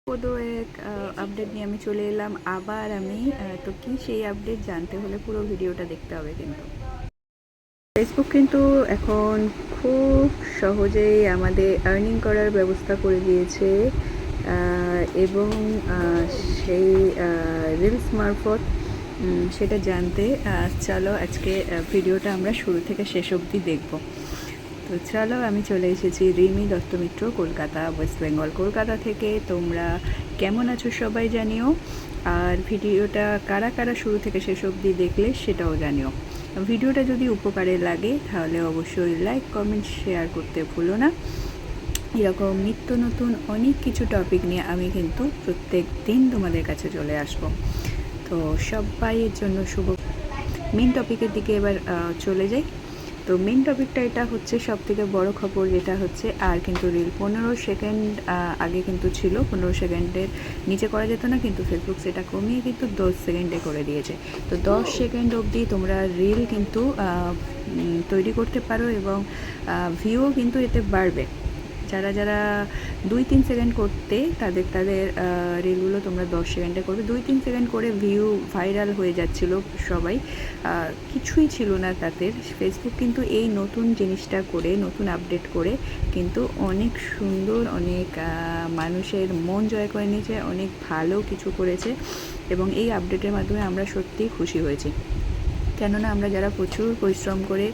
পদো এক আপডেট নিয়ে আমি চলে এলাম আবার আমি। তো কি সেই আপডেট জানতে হলে পুরো ভিডিওটা দেখতে হবে। কিন্তু ফেসবুক কিন্তু এখন খুব সহজেই আমাদের আর্নিং করার ব্যবস্থা করে দিয়েছে এবং সেই রিলস মারফত সেটা জানতে চলো আজকে ভিডিওটা আমরা শুরু থেকে শেষ অবধি দেখব। তো চলো আমি চলে এসেছি রিমি দত্ত মিত্র, কলকাতা, ওয়েস্ট বেঙ্গল, কলকাতা থেকে। তোমরা কেমন আছো সবাই জানিও, আর ভিডিওটা কারা কারা শুরু থেকে শেষ অবধি দেখলে সেটাও জানিও। ভিডিওটা যদি উপকারে লাগে তাহলে অবশ্যই লাইক, কমেন্ট, শেয়ার করতে ভুলো না। এরকম নিত্য নতুন অনেক কিছু টপিক নিয়ে আমি কিন্তু প্রত্যেক দিন তোমাদের কাছে চলে আসব। তো সবাইয়ের জন্য শুভ। মেন টপিকের দিকে এবার চলে যাই। তো মেন টপিকটা এটা হচ্ছে সবথেকে বড় খবর, যেটা হচ্ছে আর কিন্তু রিল 15 সেকেন্ড আগে কিন্তু ছিল 15 সেকেন্ডের নিচে করা যেত না, কিন্তু ফেসবুক সেটা কমিয়ে কিন্তু 10 সেকেন্ডে করে দিয়েছে। তো 10 সেকেন্ড অবধি তোমরা রিল কিন্তু তৈরি করতে পারো এবং ভিউও কিন্তু এতে বাড়বে। যারা যারা 2-3 সেকেন্ড করতে তাদের রিলগুলো তোমরা 10 সেকেন্ডে করবে। 2-3 সেকেন্ড করে ভিউ ভাইরাল হয়ে যাচ্ছিল সবাই, কিছুই ছিল না তাদের। ফেসবুক কিন্তু এই নতুন জিনিসটা করে, নতুন আপডেট করে কিন্তু অনেক সুন্দর, অনেক মানুষের মন জয় করে নিয়েছে, অনেক ভালো কিছু করেছে এবং এই আপডেটের মাধ্যমে আমরা সত্যিই খুশি হয়েছি। কেননা আমরা যারা প্রচুর পরিশ্রম করে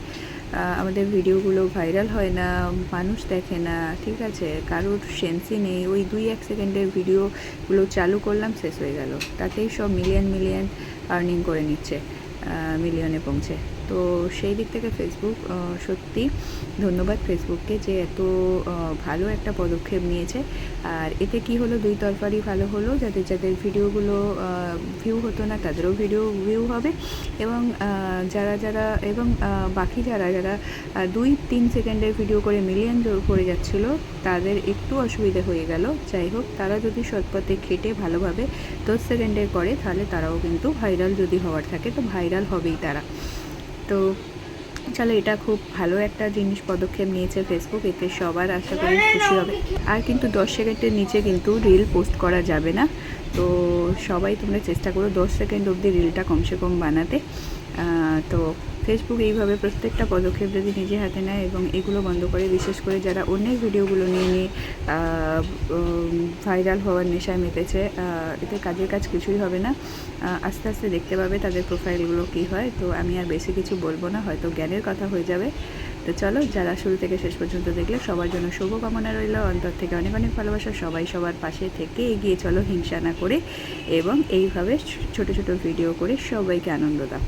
আমাদের ভিডিওগুলো ভাইরাল হয় না, মানুষ দেখে না, ঠিক আছে, কারোর সেন্সই নেই, ওই 2-1 সেকেন্ডের ভিডিওগুলো চালু করলাম, শেষ হয়ে গেল, তাতেই সব মিলিয়ন আর্নিং করে নিচ্ছে, মিলিয়নে পৌঁছে। তো সেই দিক থেকে ফেসবুক সত্যি ধন্যবাদ ফেসবুককে যে এত ভালো একটা পদক্ষেপ নিয়েছে। আর এতে কি হলো, দুই তরফারই ভালো হলো, যাদের যাদের ভিডিওগুলো ভিউ হতো না তাদেরও ভিডিও ভিউ হবে এবং বাকি যারা 2-3 সেকেন্ডের ভিডিও করে মিলিয়ন করে যাচ্ছিল তাদের একটু অসুবিধা হয়ে গেল। যাই হোক, তারা যদি সৎপথে খেটে ভালোভাবে 10 সেকেন্ডের করে তাহলে তারাও কিন্তু ভাইরাল যদি হওয়ার থাকে তো ভাইরাল হবেই তারা। তো চলো, এটা খুব ভালো একটা জিনিস পদক্ষেপ নিয়েছে ফেসবুক, এতে সবার আশা করি খুশি হবে। আর কিন্তু 10 সেকেন্ডের নিচে কিন্তু রিল পোস্ট করা যাবে না। তো সবাই তোমরা চেষ্টা করো 10 সেকেন্ড অবধি রিলটা কমসে কম বানাতে। তো ফেসবুক এইভাবে প্রত্যেকটা পদক্ষেপ যদি নিজে হাতে নেয় এবং এগুলো বন্ধ করে, বিশেষ করে যারা অন্যের ভিডিওগুলো নিয়ে ভাইরাল হওয়ার নেশায় মেতেছে, এতে কাজের কাজ কিছুই হবে না। আস্তে আস্তে দেখতে পাবে তাদের প্রোফাইলগুলো কী হয়। তো আমি আর বেশি কিছু বলবো না, হয়তো জ্ঞানের কথা হয়ে যাবে। তো চলো, যারা শুরু থেকে শেষ পর্যন্ত দেখলে সবার জন্য শুভকামনা রইল, অন্তর থেকে অনেক অনেক ভালোবাসা। সবাই সবার পাশে থেকে এগিয়ে চলো, হিংসা না করে, এবং এইভাবে ছোট ছোট ভিডিও করে সবাইকে আনন্দ দাও।